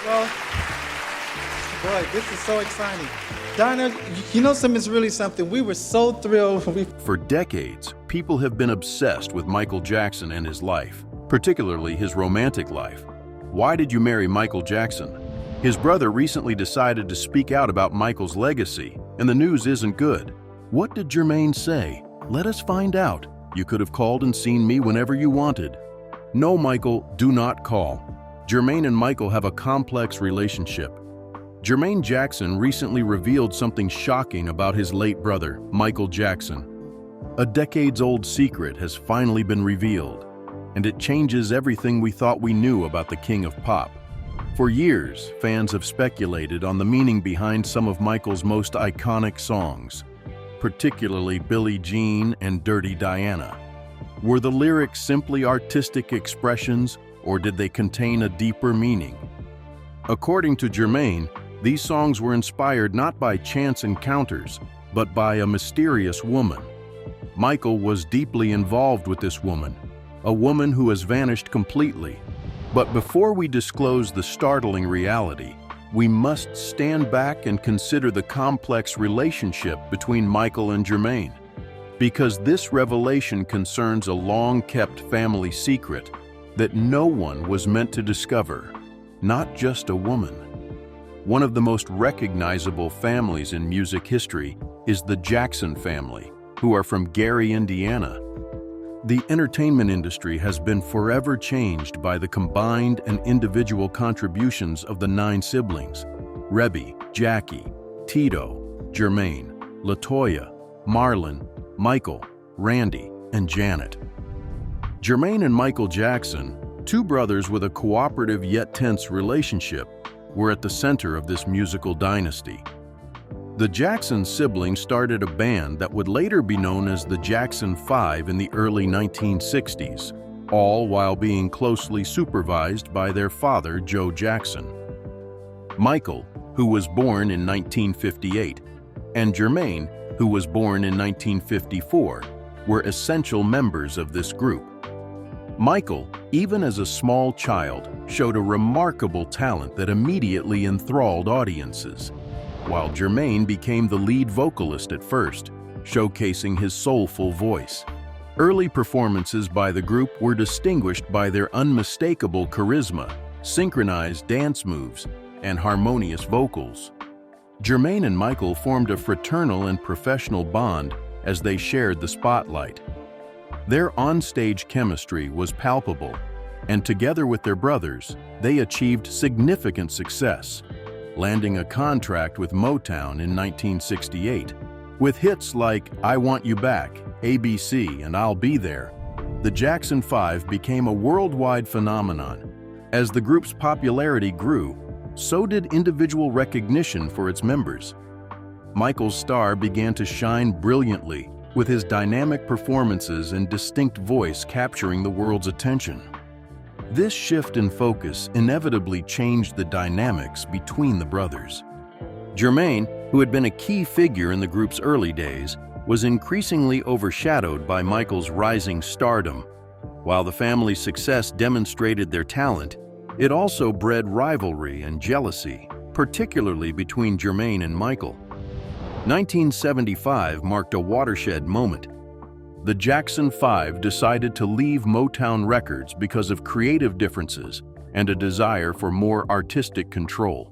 Well, boy, this is so exciting. Donna, you know something's really something. We were so thrilled when we... For decades, people have been obsessed with Michael Jackson and his life, particularly his romantic life. Why did you marry Michael Jackson? His brother recently decided to speak out about Michael's legacy, and the news isn't good. What did Jermaine say? Let us find out. You could have called and seen me whenever you wanted. No, Michael, do not call. Jermaine and Michael have a complex relationship. Jermaine Jackson recently revealed something shocking about his late brother, Michael Jackson. A decades-old secret has finally been revealed, and it changes everything we thought we knew about the king of pop. For years, fans have speculated on the meaning behind some of Michael's most iconic songs, particularly Billie Jean and Dirty Diana. Were the lyrics simply artistic expressions, or did they contain a deeper meaning? According to Jermaine, these songs were inspired not by chance encounters, but by a mysterious woman. Michael was deeply involved with this woman, a woman who has vanished completely. But before we disclose the startling reality, we must stand back and consider the complex relationship between Michael and Jermaine. Because this revelation concerns a long-kept family secret that no one was meant to discover, not just a woman. One of the most recognizable families in music history is the Jackson family, who are from Gary, Indiana. The entertainment industry has been forever changed by the combined and individual contributions of the 9 siblings: Rebby, Jackie, Tito, Jermaine, LaToya, Marlon, Michael, Randy, and Janet. Jermaine and Michael Jackson, 2 brothers with a cooperative yet tense relationship, were at the center of this musical dynasty. The Jackson siblings started a band that would later be known as the Jackson 5 in the early 1960s, all while being closely supervised by their father, Joe Jackson. Michael, who was born in 1958, and Jermaine, who was born in 1954, were essential members of this group. Michael, even as a small child, showed a remarkable talent that immediately enthralled audiences, while Jermaine became the lead vocalist at first, showcasing his soulful voice. Early performances by the group were distinguished by their unmistakable charisma, synchronized dance moves, and harmonious vocals. Jermaine and Michael formed a fraternal and professional bond as they shared the spotlight. Their onstage chemistry was palpable, and together with their brothers, they achieved significant success, landing a contract with Motown in 1968. With hits like I Want You Back, ABC, and I'll Be There, the Jackson 5 became a worldwide phenomenon. As the group's popularity grew, so did individual recognition for its members. Michael's star began to shine brilliantly, with his dynamic performances and distinct voice capturing the world's attention. This shift in focus inevitably changed the dynamics between the brothers. Jermaine, who had been a key figure in the group's early days, was increasingly overshadowed by Michael's rising stardom. While the family's success demonstrated their talent, it also bred rivalry and jealousy, particularly between Jermaine and Michael. 1975 marked a watershed moment. The Jackson 5 decided to leave Motown Records because of creative differences and a desire for more artistic control.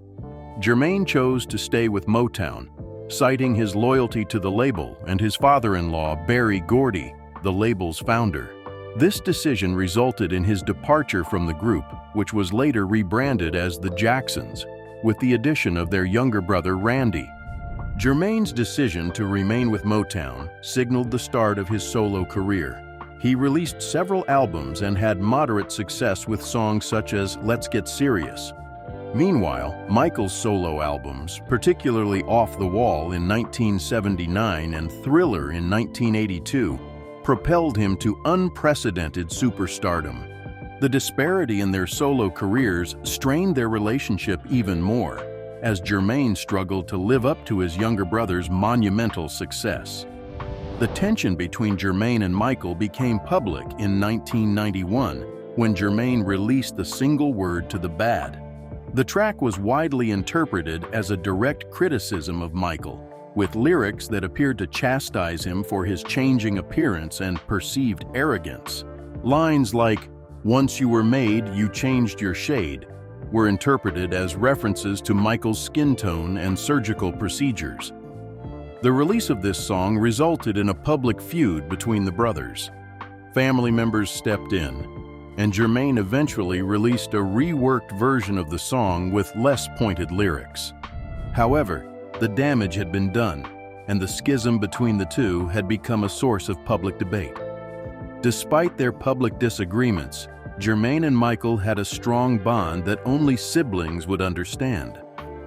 Jermaine chose to stay with Motown, citing his loyalty to the label and his father-in-law, Berry Gordy, the label's founder. This decision resulted in his departure from the group, which was later rebranded as the Jacksons, with the addition of their younger brother, Randy. Jermaine's decision to remain with Motown signaled the start of his solo career. He released several albums and had moderate success with songs such as Let's Get Serious. Meanwhile, Michael's solo albums, particularly Off the Wall in 1979 and Thriller in 1982, propelled him to unprecedented superstardom. The disparity in their solo careers strained their relationship even more, as Jermaine struggled to live up to his younger brother's monumental success. The tension between Jermaine and Michael became public in 1991 when Jermaine released the single Word to the Bad. The track was widely interpreted as a direct criticism of Michael, with lyrics that appeared to chastise him for his changing appearance and perceived arrogance. Lines like, "Once you were made, you changed your shade," were interpreted as references to Michael's skin tone and surgical procedures. The release of this song resulted in a public feud between the brothers. Family members stepped in, and Jermaine eventually released a reworked version of the song with less pointed lyrics. However, the damage had been done, and the schism between the two had become a source of public debate. Despite their public disagreements, Jermaine and Michael had a strong bond that only siblings would understand.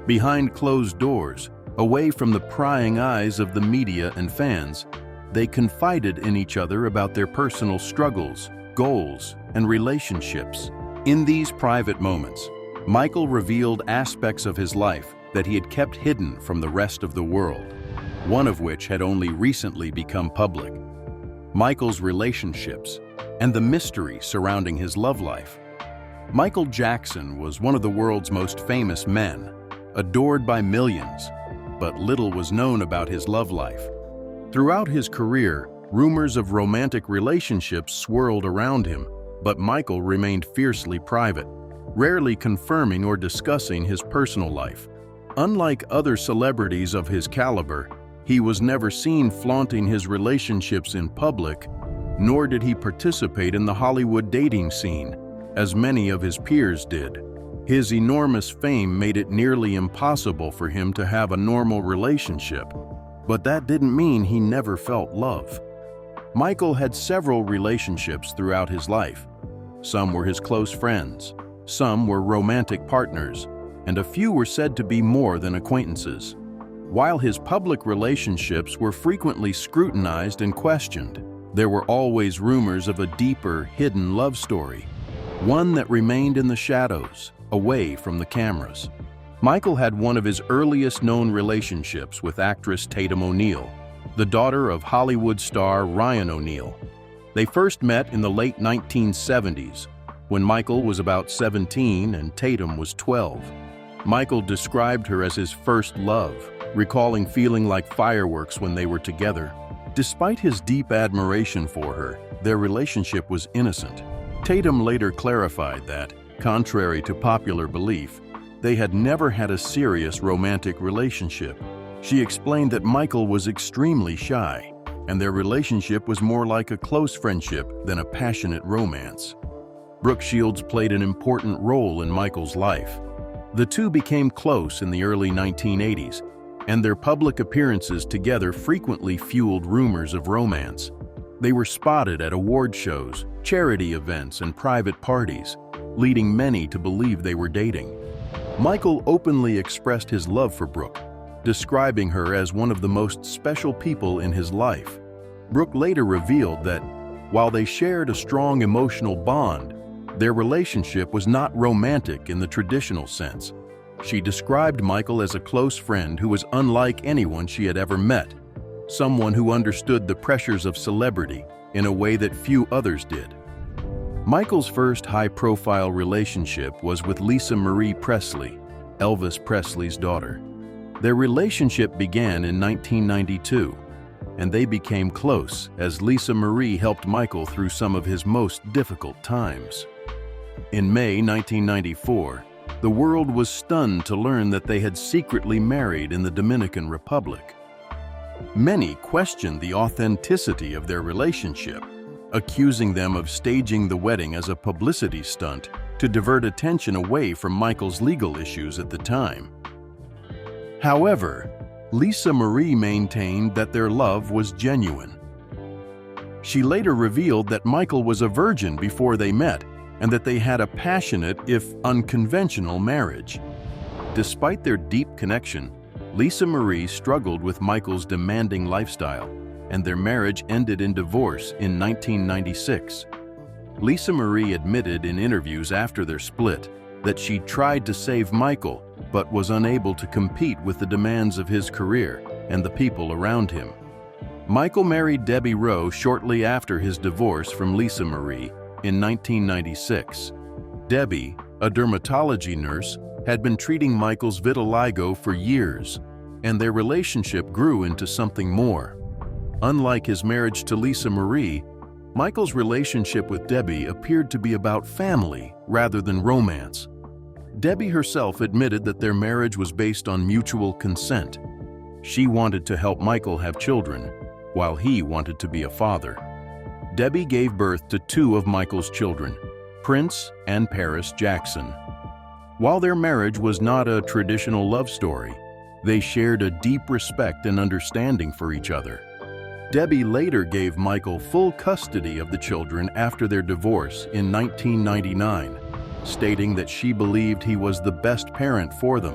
Behind closed doors, away from the prying eyes of the media and fans, they confided in each other about their personal struggles, goals, and relationships. In these private moments, Michael revealed aspects of his life that he had kept hidden from the rest of the world, one of which had only recently become public: Michael's relationships and the mystery surrounding his love life. Michael Jackson was one of the world's most famous men, adored by millions, but little was known about his love life. Throughout his career, rumors of romantic relationships swirled around him, but Michael remained fiercely private, rarely confirming or discussing his personal life. Unlike other celebrities of his caliber, he was never seen flaunting his relationships in public, nor did he participate in the Hollywood dating scene, as many of his peers did. His enormous fame made it nearly impossible for him to have a normal relationship, but that didn't mean he never felt love. Michael had several relationships throughout his life. Some were his close friends, some were romantic partners, and a few were said to be more than acquaintances. While his public relationships were frequently scrutinized and questioned, there were always rumors of a deeper, hidden love story, one that remained in the shadows, away from the cameras. Michael had one of his earliest known relationships with actress Tatum ONeal, the daughter of Hollywood star Ryan O'Neal. They first met in the late 1970s, when Michael was about 17 and Tatum was 12. Michael described her as his first love, recalling feeling like fireworks when they were together. Despite his deep admiration for her, their relationship was innocent. Tatum later clarified that, contrary to popular belief, they had never had a serious romantic relationship. She explained that Michael was extremely shy, and their relationship was more like a close friendship than a passionate romance. Brooke Shields played an important role in Michael's life. The two became close in the early 1980s, and their public appearances together frequently fueled rumors of romance. They were spotted at award shows, charity events, and private parties, leading many to believe they were dating. Michael openly expressed his love for Brooke, describing her as one of the most special people in his life. Brooke later revealed that, while they shared a strong emotional bond, their relationship was not romantic in the traditional sense. She described Michael as a close friend who was unlike anyone she had ever met, someone who understood the pressures of celebrity in a way that few others did. Michael's first high-profile relationship was with Lisa Marie Presley, Elvis Presley's daughter. Their relationship began in 1992, and they became close as Lisa Marie helped Michael through some of his most difficult times. In May 1994, the world was stunned to learn that they had secretly married in the Dominican Republic. Many questioned the authenticity of their relationship, accusing them of staging the wedding as a publicity stunt to divert attention away from Michael's legal issues at the time. However, Lisa Marie maintained that their love was genuine. She later revealed that Michael was a virgin before they met and that they had a passionate, if unconventional, marriage. Despite their deep connection, Lisa Marie struggled with Michael's demanding lifestyle, and their marriage ended in divorce in 1996. Lisa Marie admitted in interviews after their split that she tried to save Michael, but was unable to compete with the demands of his career and the people around him. Michael married Debbie Rowe shortly after his divorce from Lisa Marie in 1996. Debbie, a dermatology nurse, had been treating Michael's vitiligo for years, and their relationship grew into something more. Unlike his marriage to Lisa Marie, Michael's relationship with Debbie appeared to be about family rather than romance. Debbie herself admitted that their marriage was based on mutual consent. She wanted to help Michael have children, while he wanted to be a father. Debbie gave birth to two of Michael's children, Prince and Paris Jackson. While their marriage was not a traditional love story, they shared a deep respect and understanding for each other. Debbie later gave Michael full custody of the children after their divorce in 1999, stating that she believed he was the best parent for them.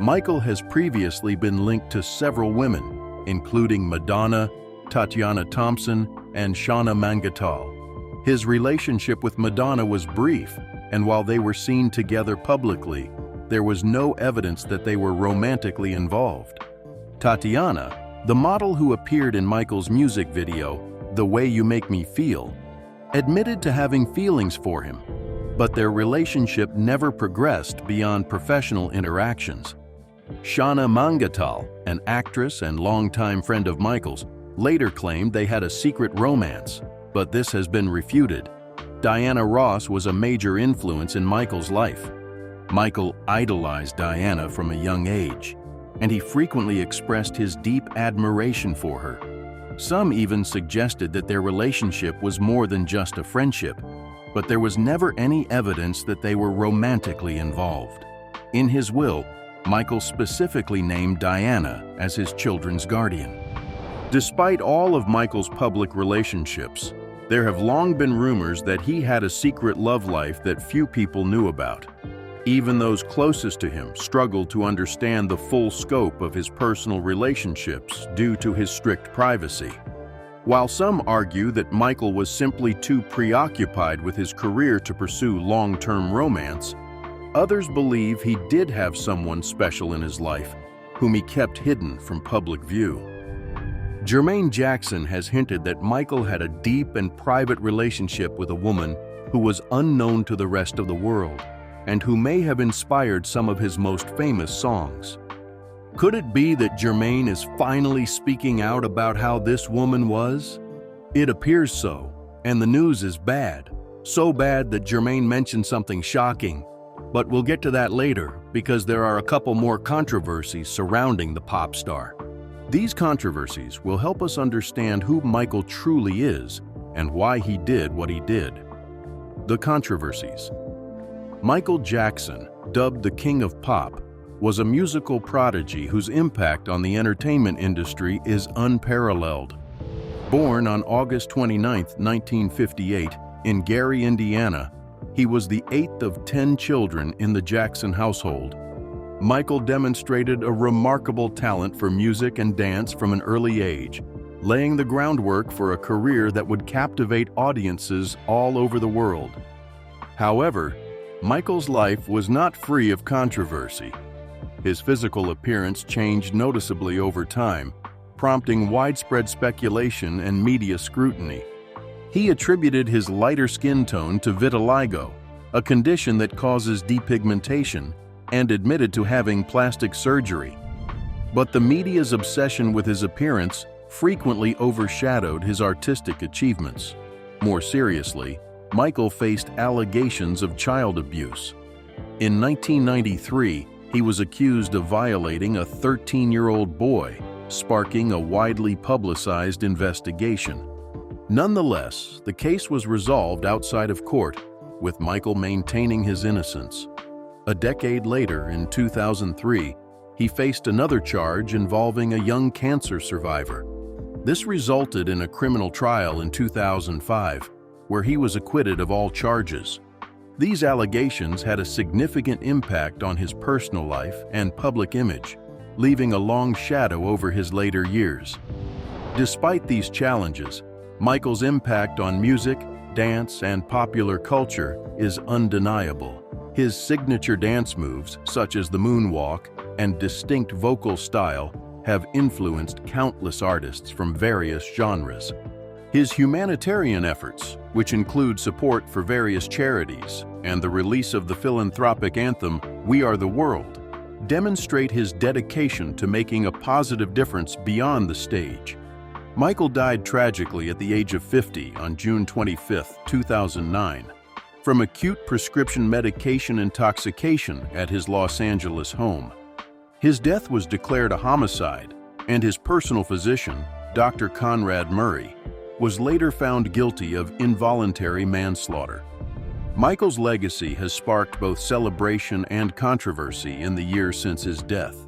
Michael has previously been linked to several women, including Madonna, Tatiana Thompson, and Shauna Mangatal. His relationship with Madonna was brief, and while they were seen together publicly, there was no evidence that they were romantically involved. Tatiana, the model who appeared in Michael's music video, The Way You Make Me Feel, admitted to having feelings for him, but their relationship never progressed beyond professional interactions. Shauna Mangatal, an actress and longtime friend of Michael's, later claimed they had a secret romance, but this has been refuted. Diana Ross was a major influence in Michael's life. Michael idolized Diana from a young age, and he frequently expressed his deep admiration for her. Some even suggested that their relationship was more than just a friendship, but there was never any evidence that they were romantically involved. In his will, Michael specifically named Diana as his children's guardian. Despite all of Michael's public relationships, there have long been rumors that he had a secret love life that few people knew about. Even those closest to him struggled to understand the full scope of his personal relationships due to his strict privacy. While some argue that Michael was simply too preoccupied with his career to pursue long-term romance, others believe he did have someone special in his life, whom he kept hidden from public view. Jermaine Jackson has hinted that Michael had a deep and private relationship with a woman who was unknown to the rest of the world, and who may have inspired some of his most famous songs. Could it be that Jermaine is finally speaking out about how this woman was? It appears so, and the news is bad. So bad that Jermaine mentioned something shocking, but we'll get to that later because there are a couple more controversies surrounding the pop star. These controversies will help us understand who Michael truly is and why he did what he did. The controversies. Michael Jackson, dubbed the King of Pop, was a musical prodigy whose impact on the entertainment industry is unparalleled. Born on August 29, 1958, in Gary, Indiana, he was the 8th of 10 children in the Jackson household. Michael demonstrated a remarkable talent for music and dance from an early age, laying the groundwork for a career that would captivate audiences all over the world. However, Michael's life was not free of controversy. His physical appearance changed noticeably over time, prompting widespread speculation and media scrutiny. He attributed his lighter skin tone to vitiligo, a condition that causes depigmentation, and admitted to having plastic surgery. But the media's obsession with his appearance frequently overshadowed his artistic achievements. More seriously, Michael faced allegations of child abuse. In 1993, he was accused of violating a 13-year-old boy, sparking a widely publicized investigation. Nonetheless, the case was resolved outside of court, with Michael maintaining his innocence. A decade later, in 2003, he faced another charge involving a young cancer survivor. This resulted in a criminal trial in 2005, where he was acquitted of all charges. These allegations had a significant impact on his personal life and public image, leaving a long shadow over his later years. Despite these challenges, Michael's impact on music, dance, and popular culture is undeniable. His signature dance moves, such as the moonwalk, and distinct vocal style have influenced countless artists from various genres. His humanitarian efforts, which include support for various charities and the release of the philanthropic anthem, "We Are the World," demonstrate his dedication to making a positive difference beyond the stage. Michael died tragically at the age of 50 on June 25, 2009, from acute prescription medication intoxication at his Los Angeles home. His death was declared a homicide, and his personal physician, Dr. Conrad Murray, was later found guilty of involuntary manslaughter. Michael's legacy has sparked both celebration and controversy in the years since his death.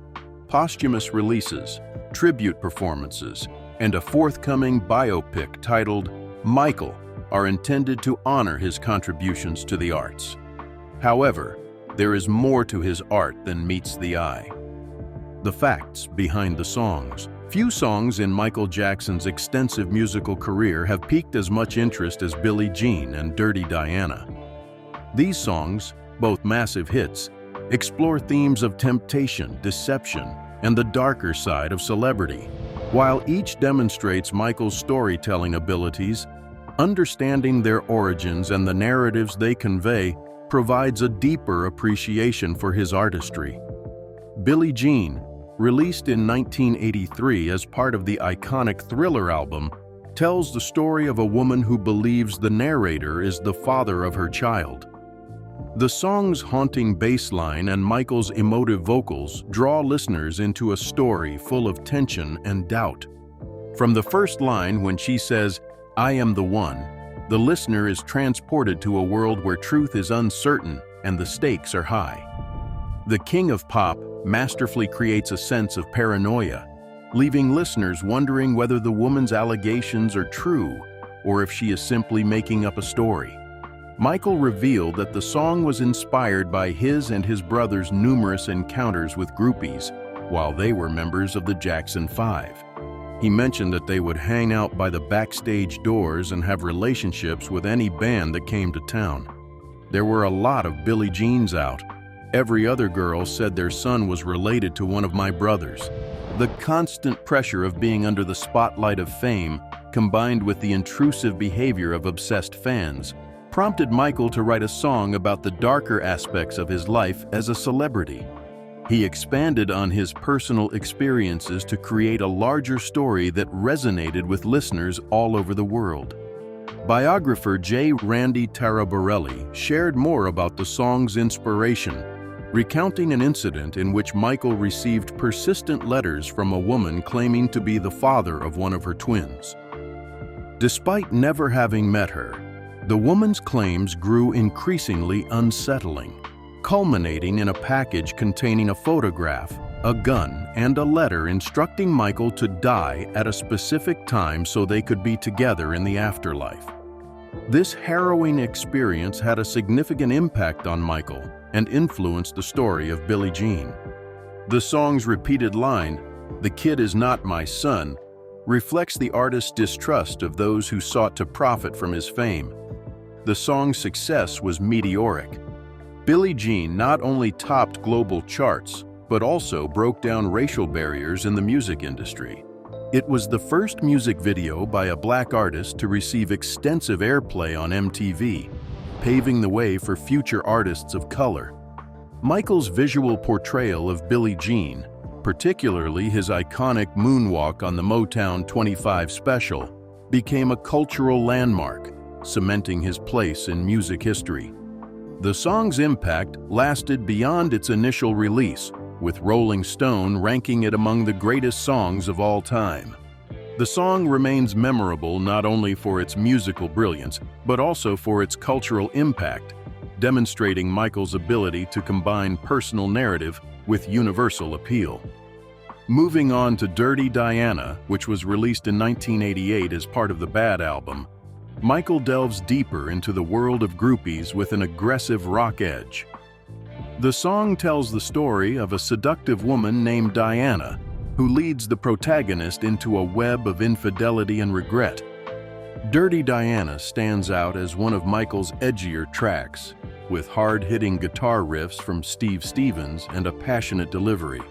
Posthumous releases, tribute performances, and a forthcoming biopic titled Michael are intended to honor his contributions to the arts. However, there is more to his art than meets the eye. The facts behind the songs. Few songs in Michael Jackson's extensive musical career have piqued as much interest as Billie Jean and Dirty Diana. These songs, both massive hits, explore themes of temptation, deception, and the darker side of celebrity. While each demonstrates Michael's storytelling abilities, understanding their origins and the narratives they convey provides a deeper appreciation for his artistry. Billie Jean, released in 1983 as part of the iconic Thriller album, tells the story of a woman who believes the narrator is the father of her child. The song's haunting bass line and Michael's emotive vocals draw listeners into a story full of tension and doubt. From the first line, when she says, "I am the one," the listener is transported to a world where truth is uncertain and the stakes are high. The king of pop masterfully creates a sense of paranoia, leaving listeners wondering whether the woman's allegations are true or if she is simply making up a story. Michael revealed that the song was inspired by his and his brother's numerous encounters with groupies while they were members of the Jackson 5. He mentioned that they would hang out by the backstage doors and have relationships with any band that came to town. There were a lot of Billie Jeans out. Every other girl said their son was related to one of my brothers. The constant pressure of being under the spotlight of fame, combined with the intrusive behavior of obsessed fans, prompted Michael to write a song about the darker aspects of his life as a celebrity. He expanded on his personal experiences to create a larger story that resonated with listeners all over the world. Biographer J. Randy Taraborelli shared more about the song's inspiration, recounting an incident in which Michael received persistent letters from a woman claiming to be the father of one of her twins. Despite never having met her, the woman's claims grew increasingly unsettling, culminating in a package containing a photograph, a gun, and a letter instructing Michael to die at a specific time so they could be together in the afterlife. This harrowing experience had a significant impact on Michael and influenced the story of Billie Jean. The song's repeated line, "The kid is not my son," reflects the artist's distrust of those who sought to profit from his fame. The song's success was meteoric. Billie Jean not only topped global charts, but also broke down racial barriers in the music industry. It was the first music video by a black artist to receive extensive airplay on MTV, paving the way for future artists of color. Michael's visual portrayal of Billie Jean, particularly his iconic moonwalk on the Motown 25 special, became a cultural landmark, cementing his place in music history. The song's impact lasted beyond its initial release, with Rolling Stone ranking it among the greatest songs of all time. The song remains memorable not only for its musical brilliance, but also for its cultural impact, demonstrating Michael's ability to combine personal narrative with universal appeal. Moving on to Dirty Diana, which was released in 1988 as part of the Bad album, Michael delves deeper into the world of groupies with an aggressive rock edge. The song tells the story of a seductive woman named Diana, who leads the protagonist into a web of infidelity and regret. Dirty Diana stands out as one of Michael's edgier tracks, with hard-hitting guitar riffs from Steve Stevens and a passionate delivery.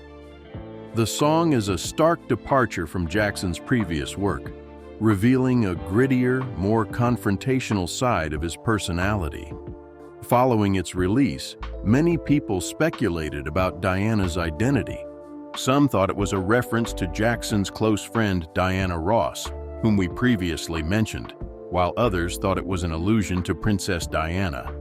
The song is a stark departure from Jackson's previous work, revealing a grittier, more confrontational side of his personality. Following its release, many people speculated about Diana's identity. Some thought it was a reference to Jackson's close friend Diana Ross, whom we previously mentioned, while others thought it was an allusion to Princess Diana.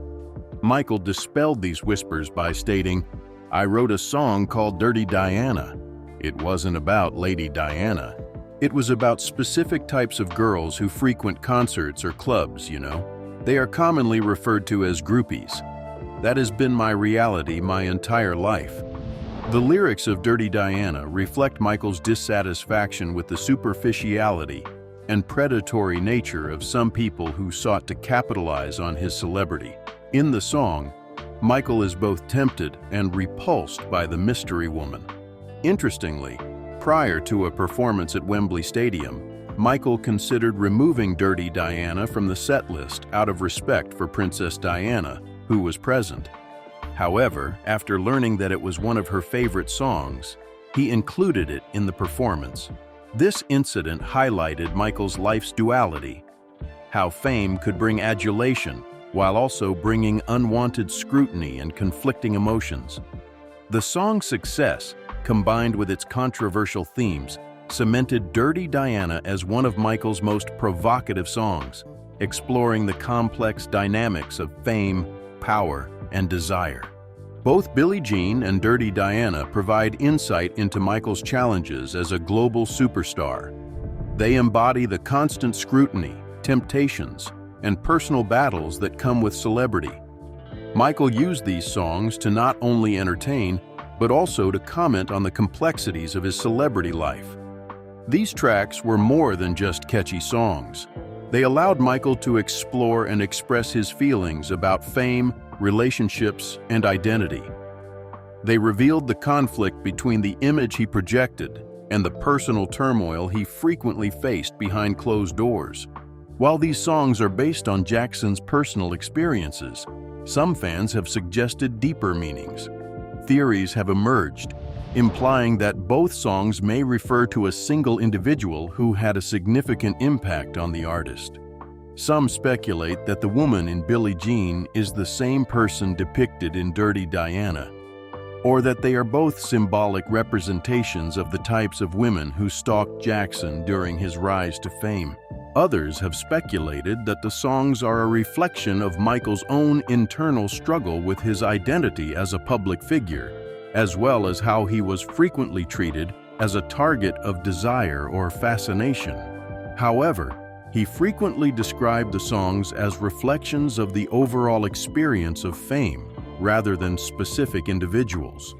Michael dispelled these whispers by stating, "I wrote a song called Dirty Diana. It wasn't about Lady Diana. It was about specific types of girls who frequent concerts or clubs, you know. They are commonly referred to as groupies. That has been my reality my entire life." The lyrics of Dirty Diana reflect Michael's dissatisfaction with the superficiality and predatory nature of some people who sought to capitalize on his celebrity. In the song, Michael is both tempted and repulsed by the mystery woman. Interestingly, prior to a performance at Wembley Stadium, Michael considered removing Dirty Diana from the set list out of respect for Princess Diana, who was present. However, after learning that it was one of her favorite songs, he included it in the performance. This incident highlighted Michael's life's duality, how fame could bring adulation while also bringing unwanted scrutiny and conflicting emotions. The song's success, combined with its controversial themes, cemented Dirty Diana as one of Michael's most provocative songs, exploring the complex dynamics of fame, power, and desire. Both Billie Jean and Dirty Diana provide insight into Michael's challenges as a global superstar. They embody the constant scrutiny, temptations, and personal battles that come with celebrity. Michael used these songs to not only entertain, but also to comment on the complexities of his celebrity life. These tracks were more than just catchy songs. They allowed Michael to explore and express his feelings about fame, relationships, and identity. They revealed the conflict between the image he projected and the personal turmoil he frequently faced behind closed doors. While these songs are based on Jackson's personal experiences, some fans have suggested deeper meanings. Theories have emerged, implying that both songs may refer to a single individual who had a significant impact on the artist. Some speculate that the woman in Billie Jean is the same person depicted in Dirty Diana, or that they are both symbolic representations of the types of women who stalked Jackson during his rise to fame. Others have speculated that the songs are a reflection of Michael's own internal struggle with his identity as a public figure, as well as how he was frequently treated as a target of desire or fascination. However, he frequently described the songs as reflections of the overall experience of fame rather than specific individuals.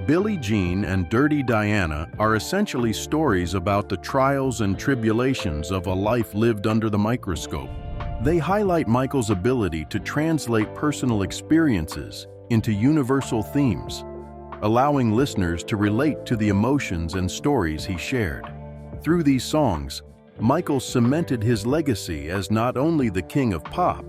Billie Jean and Dirty Diana are essentially stories about the trials and tribulations of a life lived under the microscope. They highlight Michael's ability to translate personal experiences into universal themes, allowing listeners to relate to the emotions and stories he shared. Through these songs, Michael cemented his legacy as not only the king of pop,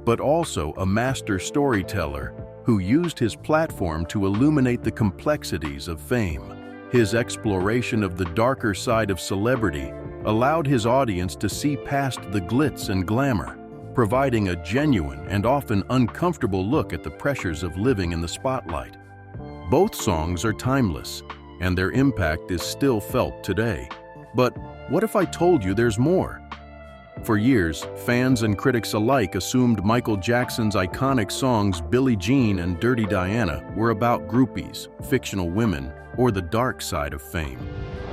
but also a master storyteller who used his platform to illuminate the complexities of fame. His exploration of the darker side of celebrity allowed his audience to see past the glitz and glamour, providing a genuine and often uncomfortable look at the pressures of living in the spotlight. Both songs are timeless, and their impact is still felt today. But what if I told you there's more? For years, fans and critics alike assumed Michael Jackson's iconic songs Billie Jean and Dirty Diana were about groupies, fictional women, or the dark side of fame.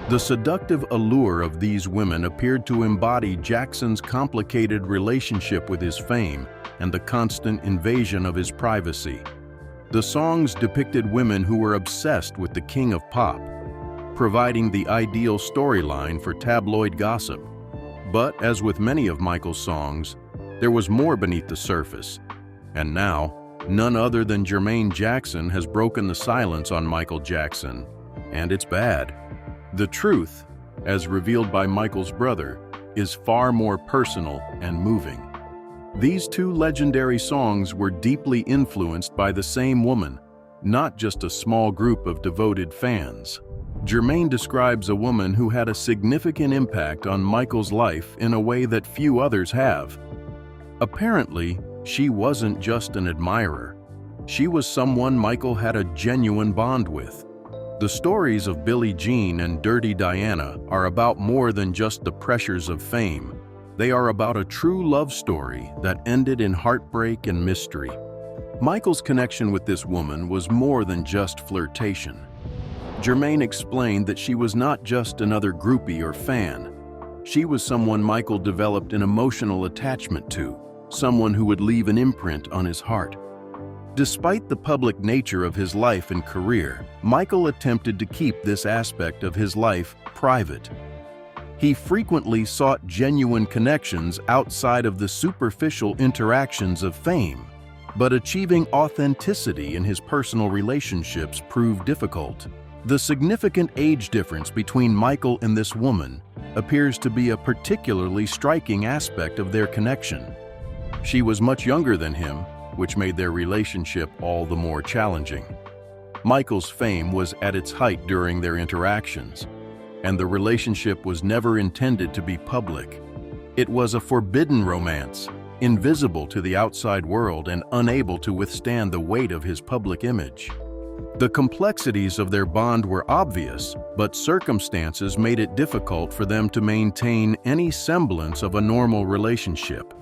The seductive allure of these women appeared to embody Jackson's complicated relationship with his fame and the constant invasion of his privacy. The songs depicted women who were obsessed with the king of pop, providing the ideal storyline for tabloid gossip. But as with many of Michael's songs, there was more beneath the surface. And now, none other than Jermaine Jackson has broken the silence on Michael Jackson, and it's bad. The truth, as revealed by Michael's brother, is far more personal and moving. These two legendary songs were deeply influenced by the same woman, not just a small group of devoted fans. Jermaine describes a woman who had a significant impact on Michael's life in a way that few others have. Apparently, she wasn't just an admirer. She was someone Michael had a genuine bond with. The stories of Billie Jean and Dirty Diana are about more than just the pressures of fame. They are about a true love story that ended in heartbreak and mystery. Michael's connection with this woman was more than just flirtation. Jermaine explained that she was not just another groupie or fan. She was someone Michael developed an emotional attachment to, someone who would leave an imprint on his heart. Despite the public nature of his life and career, Michael attempted to keep this aspect of his life private. He frequently sought genuine connections outside of the superficial interactions of fame, but achieving authenticity in his personal relationships proved difficult. The significant age difference between Michael and this woman appears to be a particularly striking aspect of their connection. She was much younger than him, which made their relationship all the more challenging. Michael's fame was at its height during their interactions, and the relationship was never intended to be public. It was a forbidden romance, invisible to the outside world and unable to withstand the weight of his public image. The complexities of their bond were obvious, but circumstances made it difficult for them to maintain any semblance of a normal relationship.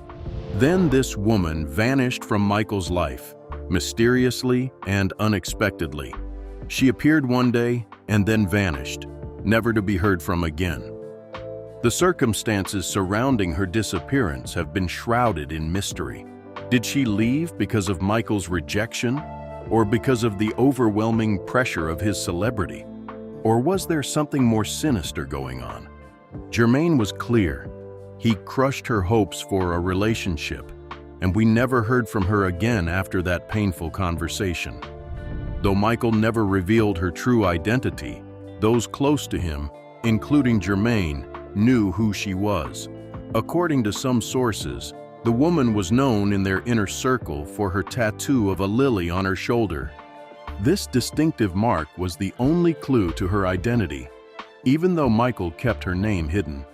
Then this woman vanished from Michael's life, mysteriously and unexpectedly. She appeared one day and then vanished, never to be heard from again. The circumstances surrounding her disappearance have been shrouded in mystery. Did she leave because of Michael's rejection, or because of the overwhelming pressure of his celebrity? Or was there something more sinister going on? Jermaine was clear. He crushed her hopes for a relationship, and we never heard from her again after that painful conversation. Though Michael never revealed her true identity, those close to him, including Jermaine, knew who she was. According to some sources, the woman was known in their inner circle for her tattoo of a lily on her shoulder. This distinctive mark was the only clue to her identity, even though Michael kept her name hidden.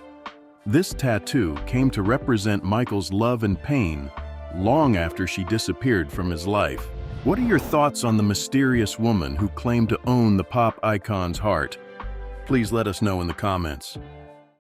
This tattoo came to represent Michael's love and pain long after she disappeared from his life. What are your thoughts on the mysterious woman who claimed to own the pop icon's heart? Please let us know in the comments.